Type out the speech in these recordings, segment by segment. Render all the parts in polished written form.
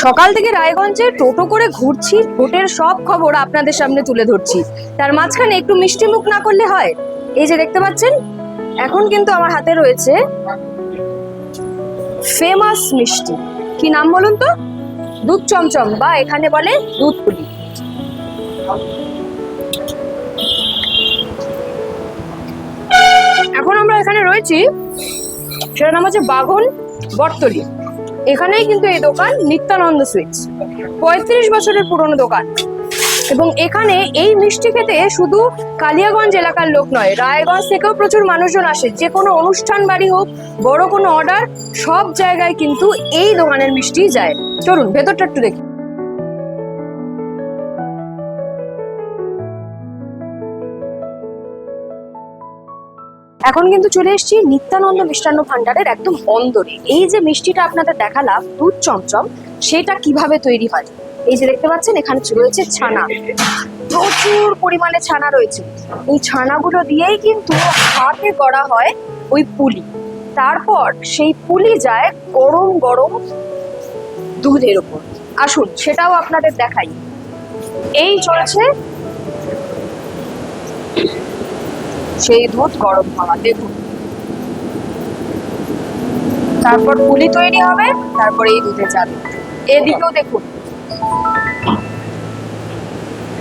সকাল থেকে রায়গঞ্জে টোটো করে ঘুরছি, ভোটের সব খবর আপনাদের সামনে তুলে ধরছি। তার মাঝখানে একটু মিষ্টি মুখ না করলে হয়? এই যে দেখতে পাচ্ছেন, এখন কিন্তু আমার হাতে রয়েছে ফেমাস মিষ্টি। কি নাম বলুন তো? দুধ চমচম, বা এখানে বলে দুধ পুলি। এখন আমরা এখানে রয়েছি, সেটার নাম হচ্ছে বাঘন বটতলী। এখানেই কিন্তু এই দোকান নিত্যানন্দ সুইটস, 35 বছরের পুরনো দোকান। এবং এখানে এই মিষ্টি খেতে শুধু কালিয়াগঞ্জ এলাকার লোক নয়, রায়গঞ্জ থেকেও প্রচুর মানুষজন আসে। যে কোনো অনুষ্ঠান বাড়ি হোক, বড় কোনো অর্ডার, সব জায়গায় কিন্তু এই দোকানের মিষ্টি যায়। চলুন ভেতরটা একটু দেখি। এখন কিন্তু চলে এসেছি নিত্যানন্দ মিষ্টান্ন ভান্ডারের একদম অন্দরে। এই যে মিষ্টিটা আপনাদের দেখালাম দুধ চমচম, সেটা কিভাবে তৈরি হয় এই যে দেখতে পাচ্ছেন, এখানে রয়েছে ছানা, প্রচুর পরিমাণে ছানা রয়েছে। এই ছানাগুলো দিয়েই কিন্তু হাতে গড়া হয় ওই পুলি। তারপর সেই পুলি যায় গরম গরম দুধের উপর। আসুন সেটাও আপনাদের দেখাই। এই চলছে সেই দুধ গরম হওয়া, দেখুন। তারপর পুলি তৈরি হবে, তারপরে এই দুধে যাবে। এদিকেও দেখুন,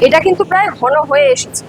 এটা কিন্তু প্রায় ঘন হয়ে এসেছে।